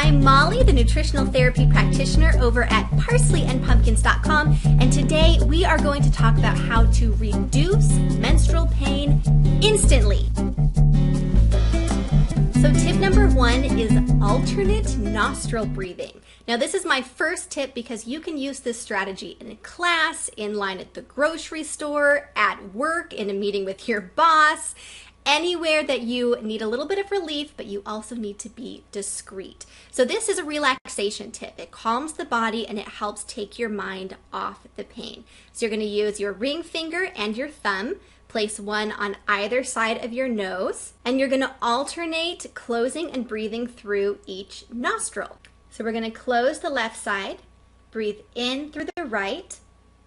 I'm Molly, the nutritional therapy practitioner over at parsleyandpumpkins.com, and today we are going to talk about how to reduce menstrual pain instantly. So tip number 1 is alternate nostril breathing. Now this is my first tip because you can use this strategy in a class, in line at the grocery store, at work, in a meeting with your boss, anywhere that you need a little bit of relief, but you also need to be discreet. So this is a relaxation tip. It calms the body and it helps take your mind off the pain. So you're going to use your ring finger and your thumb. Place one on either side of your nose, and you're going to alternate closing and breathing through each nostril. So we're going to close the left side, breathe in through the right,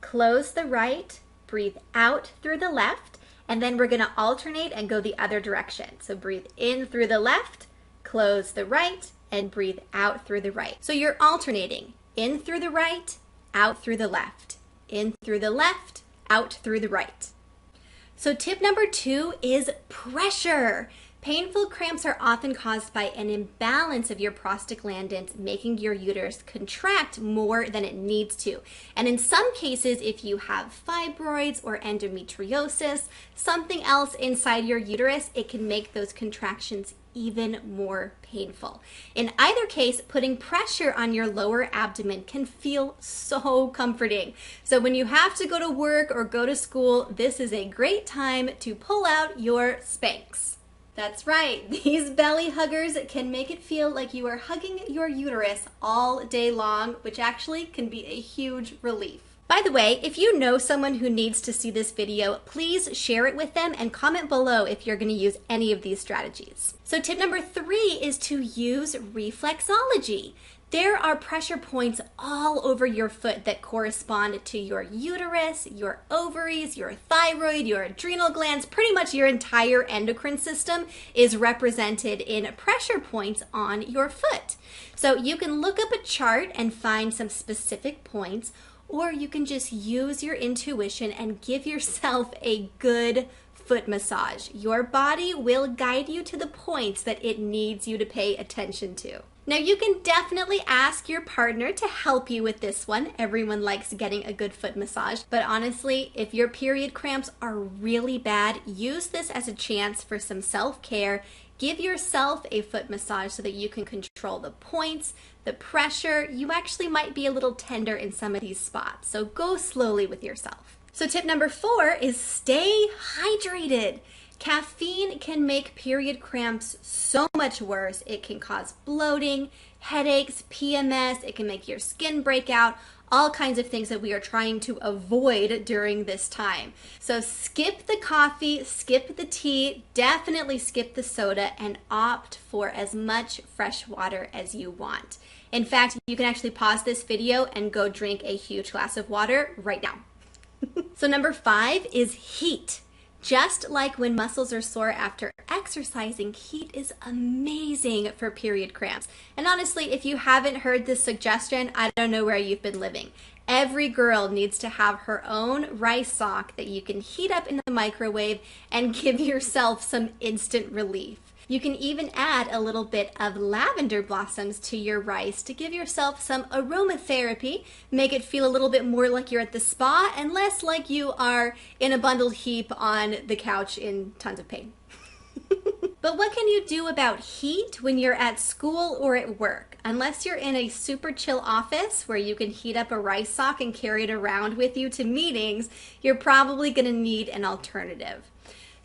close the right, breathe out through the left, and then we're going to alternate and go the other direction. So breathe in through the left, close the right, and breathe out through the right. So you're alternating in through the right, out through the left, in through the left, out through the right. So tip number 2 is pressure. Painful cramps are often caused by an imbalance of your prostaglandins, making your uterus contract more than it needs to. And in some cases, if you have fibroids or endometriosis, something else inside your uterus, it can make those contractions even more painful. In either case, putting pressure on your lower abdomen can feel so comforting. So when you have to go to work or go to school, this is a great time to pull out your Spanx. That's right, these belly huggers can make it feel like you are hugging your uterus all day long, which actually can be a huge relief. By the way, if you know someone who needs to see this video, please share it with them and comment below if you're going to use any of these strategies. So tip number 3 is to use reflexology. There are pressure points all over your foot that correspond to your uterus, your ovaries, your thyroid, your adrenal glands. Pretty much your entire endocrine system is represented in pressure points on your foot. So you can look up a chart and find some specific points, or you can just use your intuition and give yourself a good foot massage. Your body will guide you to the points that it needs you to pay attention to. Now you can definitely ask your partner to help you with this one. Everyone likes getting a good foot massage, but honestly, if your period cramps are really bad, use this as a chance for some self-care. Give yourself a foot massage so that you can control the points, the pressure. You actually might be a little tender in some of these spots, so go slowly with yourself. So tip number 4 is stay hydrated. Caffeine can make period cramps so much worse. It can cause bloating, headaches, PMS. It can make your skin break out, all kinds of things that we are trying to avoid during this time. So skip the coffee, skip the tea, definitely skip the soda, and opt for as much fresh water as you want. In fact, you can actually pause this video and go drink a huge glass of water right now. So number 5 is heat. Just like when muscles are sore after exercising, heat is amazing for period cramps. And honestly, if you haven't heard this suggestion, I don't know where you've been living. Every girl needs to have her own rice sock that you can heat up in the microwave and give yourself some instant relief. You can even add a little bit of lavender blossoms to your rice to give yourself some aromatherapy, make it feel a little bit more like you're at the spa and less like you are in a bundled heap on the couch in tons of pain. But what can you do about heat when you're at school or at work? Unless you're in a super chill office where you can heat up a rice sock and carry it around with you to meetings, you're probably going to need an alternative.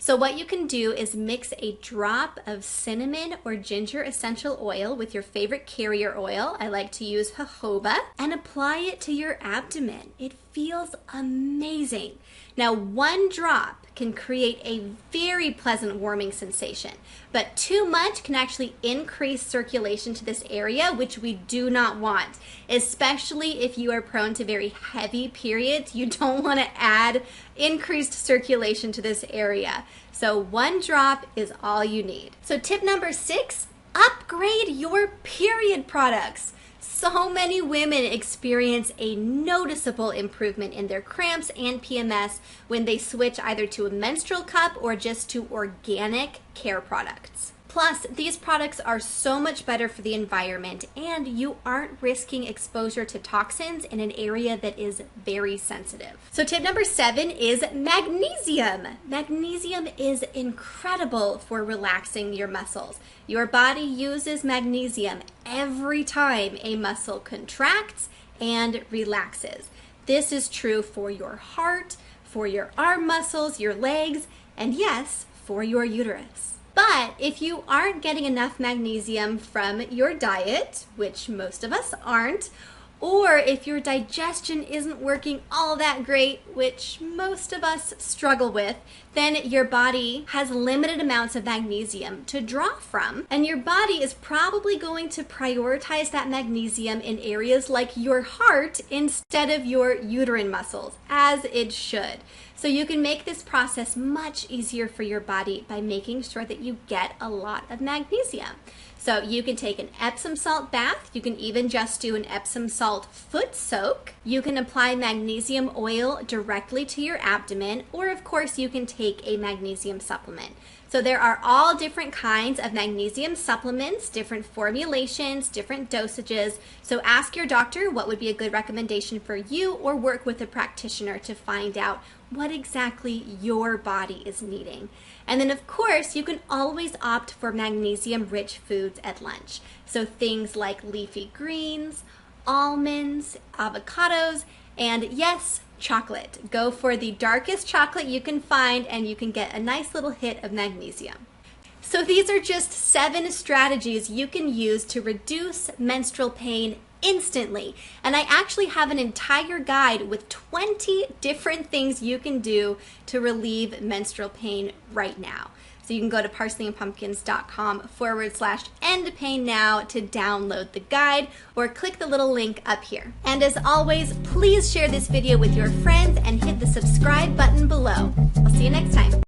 So what you can do is mix a drop of cinnamon or ginger essential oil with your favorite carrier oil. I like to use jojoba, and apply it to your abdomen. It feels amazing. Now, 1 drop can create a very pleasant warming sensation, but too much can actually increase circulation to this area, which we do not want, especially if you are prone to very heavy periods. You don't want to add increased circulation to this area. So 1 drop is all you need. So tip number 6, upgrade your period products. So many women experience a noticeable improvement in their cramps and PMS when they switch either to a menstrual cup or just to organic care products. Plus, these products are so much better for the environment, and you aren't risking exposure to toxins in an area that is very sensitive. So tip number 7 is magnesium. Magnesium is incredible for relaxing your muscles. Your body uses magnesium every time a muscle contracts and relaxes. This is true for your heart, for your arm muscles, your legs, and yes, for your uterus. But if you aren't getting enough magnesium from your diet, which most of us aren't, or if your digestion isn't working all that great, which most of us struggle with, then your body has limited amounts of magnesium to draw from, and your body is probably going to prioritize that magnesium in areas like your heart instead of your uterine muscles, as it should. So you can make this process much easier for your body by making sure that you get a lot of magnesium. So you can take an Epsom salt bath. You can even just do an Epsom salt foot soak. You can apply magnesium oil directly to your abdomen, or of course you can take a magnesium supplement. So there are all different kinds of magnesium supplements, different formulations, different dosages. So ask your doctor what would be a good recommendation for you, or work with a practitioner to find out what exactly your body is needing. And then of course, you can always opt for magnesium-rich foods at lunch. So things like leafy greens, almonds, avocados, and yes, chocolate. Go for the darkest chocolate you can find and you can get a nice little hit of magnesium. So these are just 7 strategies you can use to reduce menstrual pain instantly. And I actually have an entire guide with 20 different things you can do to relieve menstrual pain right now. So you can go to parsleyandpumpkins.com/endpainnow to download the guide, or click the little link up here. And as always, please share this video with your friends and hit the subscribe button below. I'll see you next time.